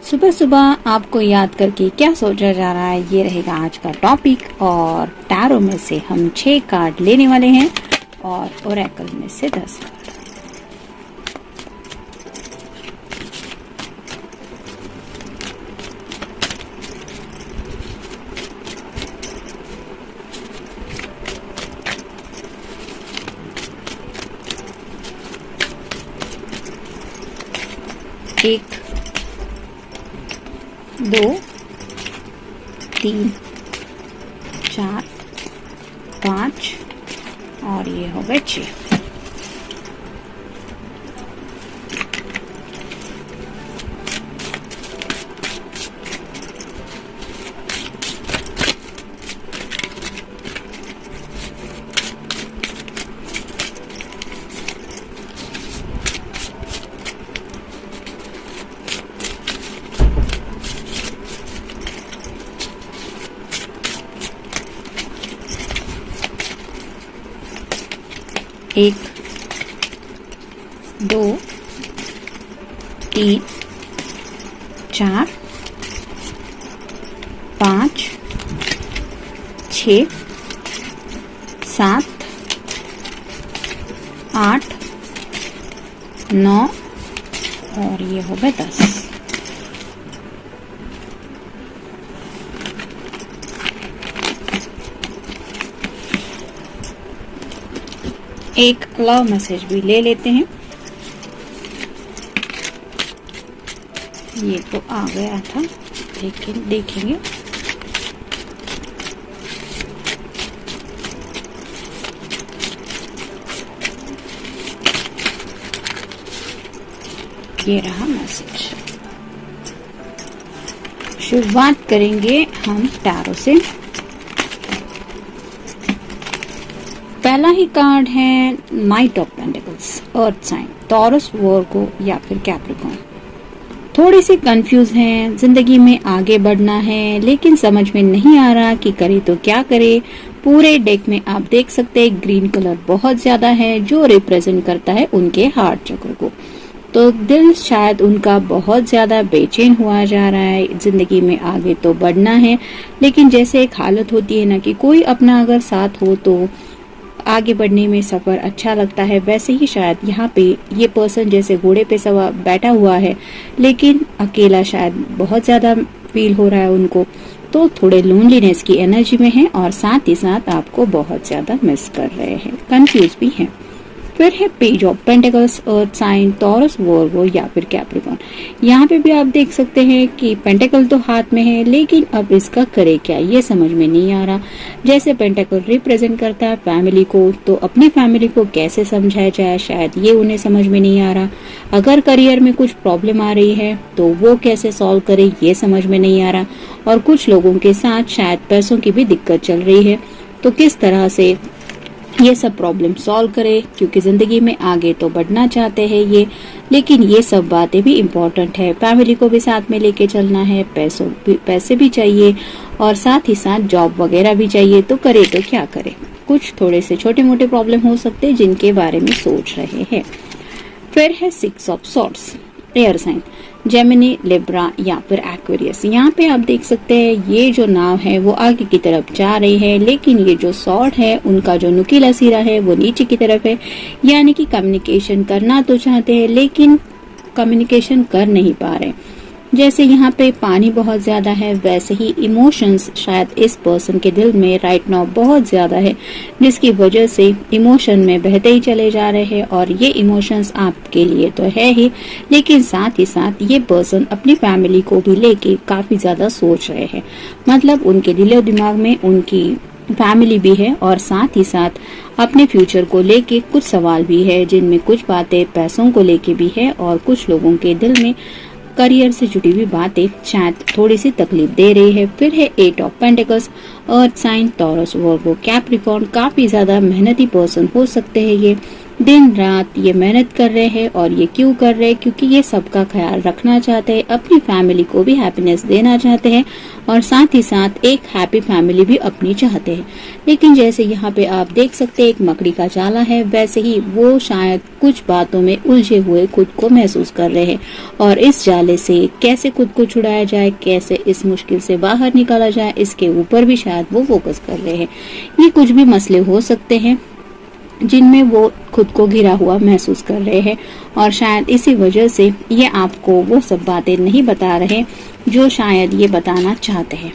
सुबह सुबह आपको याद करके क्या सोचा जा रहा है, ये रहेगा आज का टॉपिक। और टैरो में से हम 6 कार्ड लेने वाले हैं और ओरेकल में से 10 कार्ड। एक, 2, 3, 4, 5 और ये हो गए 6। एक, 2, 3, 4, 5, 6, 7, 8, 9 और ये हो गए 10। एक लव मैसेज भी ले लेते हैं। ये तो आ गया था, लेकिन देखेंगे। ये रहा मैसेज। शुरुआत करेंगे हम टैरो से। पहला ही कार्ड है knight of pentacles, earth sign, Taurus, Virgo या फिर कैप्रिकॉर्न। थोड़ी सी कंफ्यूज हैं, जिंदगी में आगे बढ़ना है लेकिन समझ में नहीं आ रहा कि करे तो क्या करे। पूरे डेक में आप देख सकते हैं ग्रीन कलर बहुत ज्यादा है, जो रिप्रेजेंट करता है उनके हार्ट चक्र को। तो दिल शायद उनका बहुत ज्यादा बेचैन हुआ जा रहा है। जिंदगी में आगे तो बढ़ना है, लेकिन जैसे एक हालत होती है ना कि कोई अपना अगर साथ हो तो आगे बढ़ने में सफर अच्छा लगता है, वैसे ही शायद यहाँ पे ये पर्सन जैसे घोड़े पे सवार बैठा हुआ है, लेकिन अकेला शायद बहुत ज्यादा फील हो रहा है उनको। तो थोड़े लोनलीनेस की एनर्जी में है और साथ ही साथ आपको बहुत ज्यादा मिस कर रहे हैं, कंफ्यूज भी हैं। फिर है page of pentacles, earth sign, Taurus, Virgo या फिर कैप्रिकॉर्न। यहाँ पे भी आप देख सकते हैं कि पेंटिकल तो हाथ में है, लेकिन अब इसका करे क्या ये समझ में नहीं आ रहा। जैसे पेंटिकल रिप्रेजेंट करता है फैमिली को, तो अपनी फैमिली को कैसे समझाया जाए, शायद ये उन्हें समझ में नहीं आ रहा। अगर करियर में कुछ प्रॉब्लम आ रही है तो वो कैसे सॉल्व करे ये समझ में नहीं आ रहा। और कुछ लोगों के साथ शायद पैसों की भी दिक्कत चल रही है, तो किस तरह से ये सब प्रॉब्लम सॉल्व करे, क्योंकि जिंदगी में आगे तो बढ़ना चाहते हैं ये, लेकिन ये सब बातें भी इम्पोर्टेंट है। फैमिली को भी साथ में लेके चलना है, पैसे भी चाहिए और साथ ही साथ जॉब वगैरह भी चाहिए। तो करे तो क्या करे। कुछ थोड़े से छोटे मोटे प्रॉब्लम हो सकते हैं जिनके बारे में सोच रहे हैं। फिर है 6 of swords, air sign, Gemini, Libra या फिर एक्वेरियस। यहाँ पे आप देख सकते हैं ये जो नाव है वो आगे की तरफ जा रही है, लेकिन ये जो सॉर्ड है उनका जो नुकीला सिरा है वो नीचे की तरफ है। यानी कि कम्युनिकेशन करना तो चाहते हैं लेकिन कम्युनिकेशन कर नहीं पा रहे। जैसे यहाँ पे पानी बहुत ज्यादा है, वैसे ही इमोशंस शायद इस पर्सन के दिल में राइट नाउ बहुत ज्यादा है, जिसकी वजह से इमोशन में बहते ही चले जा रहे हैं। और ये इमोशंस आपके लिए तो है ही, लेकिन साथ ही साथ ये पर्सन अपनी फैमिली को भी लेके काफी ज्यादा सोच रहे हैं। मतलब उनके दिलो दिमाग में उनकी फैमिली भी है और साथ ही साथ अपने फ्यूचर को लेके कुछ सवाल भी है, जिनमें कुछ बातें पैसों को लेके भी है और कुछ लोगों के दिल में करियर से जुड़ी हुई बातें शायद थोड़ी सी तकलीफ दे रही है। फिर है 8 of pentacles, earth sign, Taurus, Virgo, Capricorn. काफी ज्यादा मेहनती पर्सन हो सकते हैं ये, दिन रात ये मेहनत कर रहे हैं। और ये क्यों कर रहे हैं? क्योंकि ये सबका ख्याल रखना चाहते हैं, अपनी फैमिली को भी हैप्पीनेस देना चाहते हैं और साथ ही साथ एक हैप्पी फैमिली भी अपनी चाहते हैं। लेकिन जैसे यहाँ पे आप देख सकते हैं एक मकड़ी का जाला है, वैसे ही वो शायद कुछ बातों में उलझे हुए खुद को महसूस कर रहे हैं और इस जाले से कैसे खुद को छुड़ाया जाए, कैसे इस मुश्किल से बाहर निकाला जाए, इसके ऊपर भी शायद वो फोकस कर रहे हैं। ये कुछ भी मसले हो सकते हैं जिनमें वो खुद को घिरा हुआ महसूस कर रहे हैं और शायद इसी वजह से ये आपको वो सब बातें नहीं बता रहे जो शायद ये बताना चाहते हैं।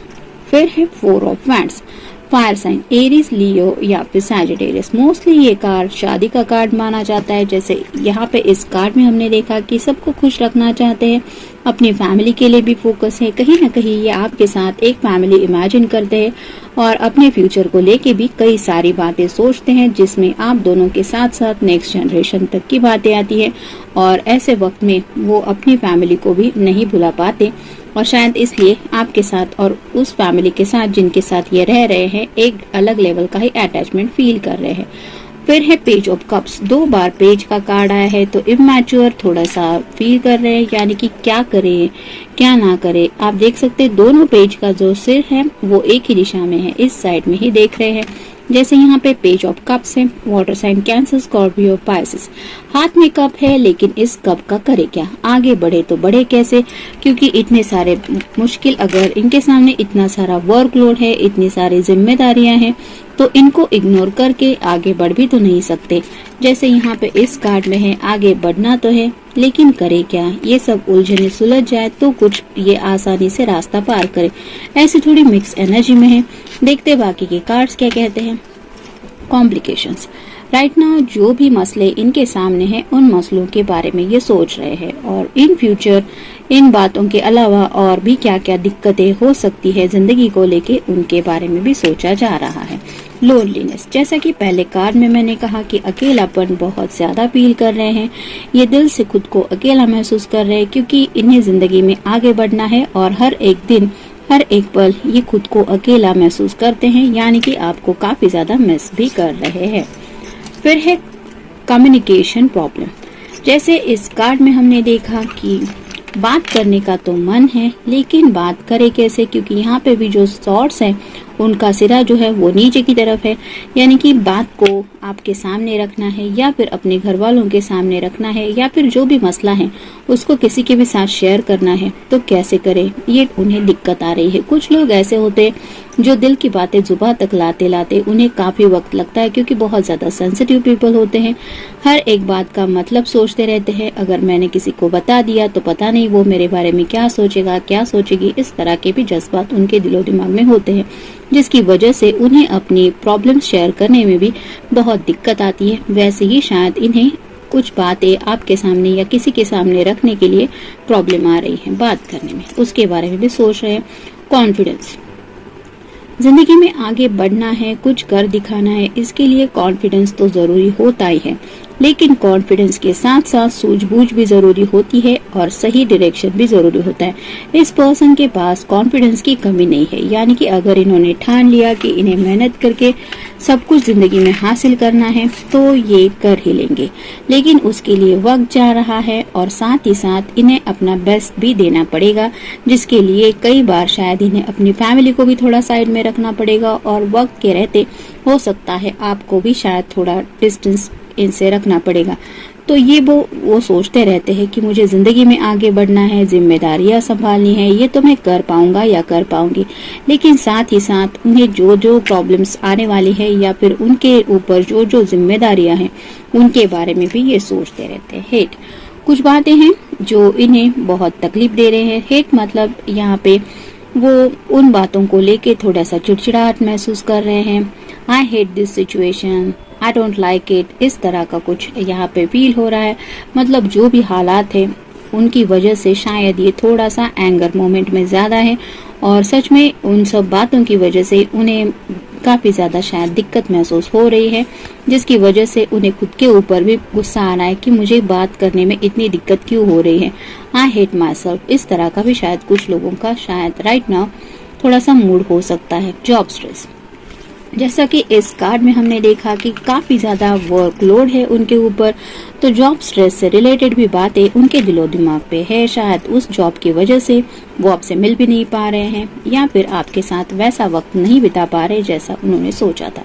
फिर है 4 of wands, fire sign Aries, Leo या फिर सैजिटेरियस। मोस्टली ये कार्ड शादी का कार्ड माना जाता है। जैसे यहाँ पे इस कार्ड में हमने देखा कि सबको खुश रखना चाहते हैं, अपनी फैमिली के लिए भी फोकस है। कहीं ना कहीं ये आपके साथ एक फैमिली इमेजिन करते हैं और अपने फ्यूचर को लेके भी कई सारी बातें सोचते हैं, जिसमें आप दोनों के साथ साथ नेक्स्ट जनरेशन तक की बातें आती है और ऐसे वक्त में वो अपनी फैमिली को भी नहीं भुला पाते और शायद इसलिए आपके साथ और उस फैमिली के साथ जिनके साथ ये रह रहे हैं एक अलग लेवल का ही अटैचमेंट फील कर रहे हैं। फिर है page of cups, 2 bar page का कार्ड आया है, तो इमैच्योर थोड़ा सा फील कर रहे हैं, यानी कि क्या करें क्या ना करें। आप देख सकते हैं दोनों पेज का जो सिर है वो एक ही दिशा में है, इस साइड में ही देख रहे हैं। जैसे यहाँ पे पेज ऑफ कप्स है, water sign Cancer, Scorpio, Pisces. हाथ में कप है लेकिन इस कप का करे क्या, आगे बढ़े तो बढ़े कैसे, क्योंकि इतने सारे मुश्किल, अगर इनके सामने इतना सारा वर्कलोड है, इतनी सारी जिम्मेदारियां हैं, तो इनको इग्नोर करके आगे बढ़ भी तो नहीं सकते। जैसे यहाँ पे इस कार्ड में है आगे बढ़ना तो है लेकिन करे क्या, ये सब उलझने सुलझ जाए तो कुछ ये आसानी से रास्ता पार करे, ऐसी थोड़ी मिक्स एनर्जी में है। देखते बाकी के कार्ड्स क्या कहते हैं। कॉम्प्लिकेशंस, राइट नाउ जो भी मसले इनके सामने हैं उन मसलों के बारे में ये सोच रहे हैं और इन फ्यूचर इन बातों के अलावा और भी क्या क्या दिक्कतें हो सकती है जिंदगी को लेके उनके बारे में भी सोचा जा रहा है। लोनलीनेस, जैसा कि पहले कार्ड में मैंने कहा कि अकेलापन बहुत ज्यादा फील कर रहे हैं, ये दिल से खुद को अकेला महसूस कर रहे हैं क्योंकि इन्हें जिंदगी में आगे बढ़ना है और हर एक दिन हर एक पल ये खुद को अकेला महसूस करते हैं, यानी कि आपको काफी ज्यादा मिस भी कर रहे हैं। फिर है कम्युनिकेशन प्रॉब्लम, जैसे इस कार्ड में हमने देखा कि बात करने का तो मन है लेकिन बात करे कैसे, क्योंकि यहाँ पे भी जो सॉर्ड्स हैं उनका सिरा जो है वो नीचे की तरफ है, यानी कि बात को आपके सामने रखना है या फिर अपने घर वालों के सामने रखना है या फिर जो भी मसला है उसको किसी के भी साथ शेयर करना है तो कैसे करें, ये उन्हें दिक्कत आ रही है। कुछ लोग ऐसे होते हैं जो दिल की बातें जुबान तक लाते लाते उन्हें काफी वक्त लगता है, क्योंकि बहुत ज्यादा सेंसिटिव पीपल होते हैं, हर एक बात का मतलब सोचते रहते हैं। अगर मैंने किसी को बता दिया तो पता नहीं वो मेरे बारे में क्या सोचेगा क्या सोचेगी, इस तरह के भी जज्बात उनके दिलो दिमाग में होते हैं, जिसकी वजह से उन्हें अपनी प्रॉब्लम शेयर करने में भी बहुत दिक्कत आती है। वैसे ही शायद इन्हें कुछ बातें आपके सामने या किसी के सामने रखने के लिए प्रॉब्लम आ रही है, बात करने में उसके बारे में भी सोच रहे हैं। कॉन्फिडेंस, जिंदगी में आगे बढ़ना है, कुछ कर दिखाना है, इसके लिए कॉन्फिडेंस तो जरूरी होता ही है, लेकिन कॉन्फिडेंस के साथ साथ सूझबूझ भी जरूरी होती है और सही डायरेक्शन भी जरूरी होता है। इस पर्सन के पास कॉन्फिडेंस की कमी नहीं है, यानी कि अगर इन्होंने ठान लिया कि इन्हें मेहनत करके सब कुछ जिंदगी में हासिल करना है तो ये कर ही लेंगे, लेकिन उसके लिए वक्त जा रहा है और साथ ही साथ इन्हें अपना बेस्ट भी देना पड़ेगा, जिसके लिए कई बार शायद इन्हें अपनी फैमिली को भी थोड़ा साइड में रखना पड़ेगा और वक्त के रहते हो सकता है आपको भी शायद थोड़ा डिस्टेंस इनसे रखना पड़ेगा। तो ये वो सोचते रहते हैं कि मुझे जिंदगी में आगे बढ़ना है, जिम्मेदारियां संभालनी है, ये तो मैं कर पाऊंगा या कर पाऊंगी, लेकिन साथ ही साथ उन्हें जो जो प्रॉब्लम्स आने वाली है या फिर उनके ऊपर जो जो जिम्मेदारियां हैं उनके बारे में भी ये सोचते रहते हैं। हेट, कुछ बातें हैं जो इन्हें बहुत तकलीफ दे रहे हैं। हेट मतलब यहाँ पे वो उन बातों को लेके थोड़ा सा चिड़चिड़ाहट महसूस कर रहे हैं। I hate this situation, I don't like it, इस तरह का कुछ यहाँ पे फील हो रहा है। मतलब जो भी हालात है उनकी वजह से शायद ये थोड़ा सा एंगर मोमेंट में ज्यादा है और सच में उन सब बातों की वजह से उन्हें काफी ज्यादा शायद दिक्कत महसूस हो रही है, जिसकी वजह से उन्हें खुद के ऊपर भी गुस्सा आ रहा है कि मुझे बात करने में इतनी दिक्कत क्यों हो रही है। आई हेट माई सेल्फ, इस तरह का भी शायद कुछ लोगों का शायद राइट नाउ थोड़ा सा मूड हो सकता है। जॉब स्ट्रेस, जैसा कि इस कार्ड में हमने देखा कि काफी ज्यादा वर्कलोड है उनके ऊपर, तो जॉब स्ट्रेस से रिलेटेड भी बातें उनके दिलो दिमाग पे है। शायद उस जॉब की वजह से वो आपसे मिल भी नहीं पा रहे हैं या फिर आपके साथ वैसा वक्त नहीं बिता पा रहे जैसा उन्होंने सोचा था।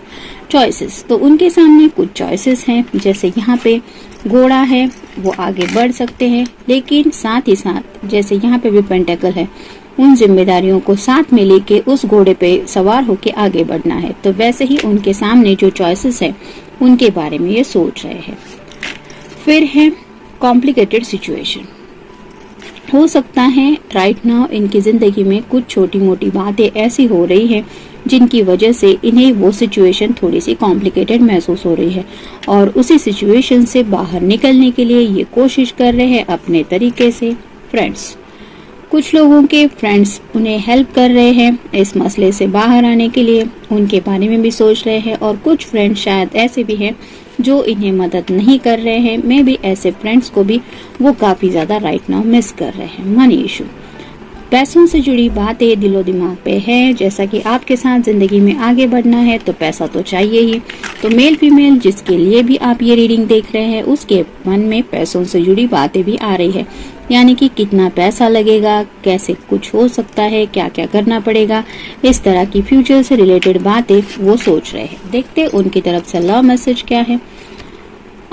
चॉइसेस, तो उनके सामने कुछ चॉइसेस हैं, जैसे यहाँ पे घोड़ा है, वो आगे बढ़ सकते हैं, लेकिन साथ ही साथ जैसे यहाँ पे भी पेंटेकल है, उन जिम्मेदारियों को साथ में लेके उस घोड़े पे सवार होके आगे बढ़ना है। तो वैसे ही उनके सामने जो चॉइसेस है उनके बारे में ये सोच रहे हैं। फिर है कॉम्प्लिकेटेड सिचुएशन। हो सकता है राइट नाउ इनकी जिंदगी में कुछ छोटी मोटी बातें ऐसी हो रही है जिनकी वजह से इन्हें वो सिचुएशन थोड़ी सी कॉम्प्लिकेटेड महसूस हो रही है और उसी सिचुएशन से बाहर निकलने के लिए ये कोशिश कर रहे हैं अपने तरीके से। फ्रेंड्स, कुछ लोगों के फ्रेंड्स उन्हें हेल्प कर रहे हैं इस मसले से बाहर आने के लिए, उनके बारे में भी सोच रहे हैं। और कुछ फ्रेंड्स शायद ऐसे भी हैं जो इन्हें मदद नहीं कर रहे हैं। मे भी ऐसे फ्रेंड्स को भी वो काफी ज्यादा राइट नाउ मिस कर रहे हैं। मनी इशू, पैसों से जुड़ी बातें दिलो दिमाग पे है। जैसा कि आपके साथ जिंदगी में आगे बढ़ना है तो पैसा तो चाहिए ही। तो मेल फीमेल जिसके लिए भी आप ये रीडिंग देख रहे हैं उसके मन में पैसों से जुड़ी बातें भी आ रही है, यानी कि कितना पैसा लगेगा, कैसे कुछ हो सकता है, क्या क्या करना पड़ेगा, इस तरह की फ्यूचर से रिलेटेड बातें वो सोच रहे हैं। देखते उनकी तरफ से लव मैसेज क्या है।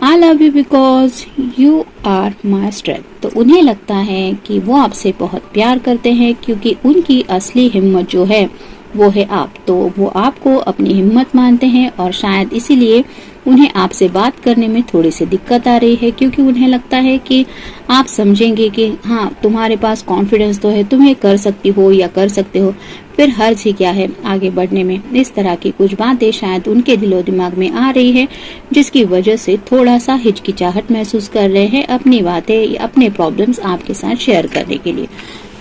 I love you because you are my strength। तो उन्हें लगता है कि वो आपसे बहुत प्यार करते हैं क्योंकि उनकी असली हिम्मत जो है वो है आप। तो वो आपको अपनी हिम्मत मानते हैं और शायद इसीलिए उन्हें आपसे बात करने में थोड़ी सी दिक्कत आ रही है, क्योंकि उन्हें लगता है कि आप समझेंगे कि हाँ तुम्हारे पास कॉन्फिडेंस तो है, तुम्हें कर सकती हो या कर सकते हो, फिर हर्ज ही क्या है आगे बढ़ने में। इस तरह की कुछ बातें शायद उनके दिलो दिमाग में आ रही है जिसकी वजह से थोड़ा सा हिचकिचाहट महसूस कर रहे हैं अपनी बातें, अपने प्रॉब्लम्स आपके साथ शेयर करने के लिए।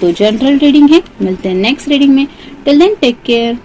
तो जनरल रीडिंग है, मिलते हैं नेक्स्ट रीडिंग में। Till then take care.